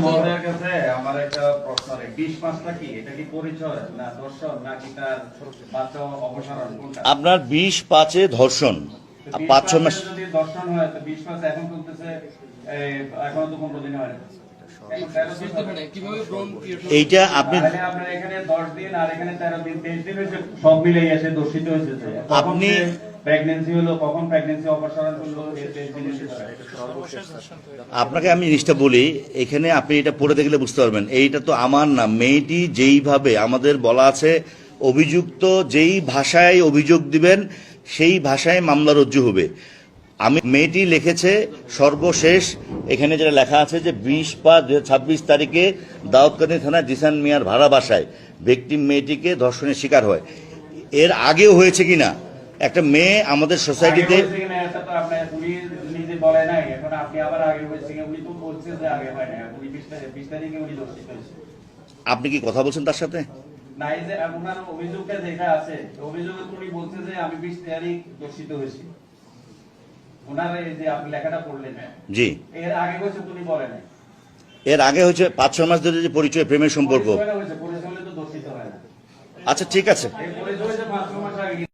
মহোদয়ের কাছে আমার একটা প্রশ্ন আছে, 20 মাসটা কি এটা কি পরিচয় না দর্শন নাকি তার বাচ্চা অপসারণ কোনটা? আপনার 20/5 ধর্ষণ, 5-6 মাস। যদি দর্শন হয় তো 20 মাস এখন চলতেছে, এখনো তো 15 দিন হয় না। এইটা আপনি আপনার এখানে 10 দিন আর এখানে 13 দিন 23 দিন হয়েছে, সব মিলে এসে দর্শিত হয়েছে। আপনি প্রেগন্যান্সি হলো, কখন প্রেগন্যান্সি অপসারণ করলো, এই 23 দিন এসে আপনাকে আমি জিনিসটা বলি, এখানে আপনি এটা পড়ে দেখলে বুঝতে পারবেন। এইটা তো আমার না, মেয়েটি যেইভাবে আমাদের বলা আছে, অভিযুক্ত যেই ভাষায় অভিযোগ দিবেন সেই ভাষায় মামলা রজ্জু হবে। আমি মেয়েটি লিখেছে সর্বশেষ এখানে যেটা লেখা আছে যে 20/5/2026 তারিখে দাউদকান্দি থানায় জিসান মিয়ার ভাড়া বাসায় ভিকটিম মেয়েটিকে ধর্ষণের শিকার হয়। এর আগেও হয়েছে কিনা, একটা মেয়ে আমাদের সোসাইটিতে বলে নাই, এখন আপনি আবার আগে হয়েছে, উনি তো বলছেন যে আগে হয় না, উনি 20 তারিখে উনি দর্শিত হয়েছে। আপনি কি কথা বলছেন তার সাথে? নাই, যে আপনার অভিযোগটা যেটা আছে, অভিযোগে উনি বলছেন যে আমি 20 তারিখ দর্শিত হয়েছি। ওনার এই যে আপনি লেখাটা পড়লেন, জি, এর আগে হয়েছে উনি বলে নাই। এর আগে হচ্ছে 5-6 মাস ধরে যে পরিচয়, প্রেমের সম্পর্ক। পরিচয় তো দর্শিত হয় না। আচ্ছা ঠিক আছে। এই পরিচয় যে 5 মাস আগে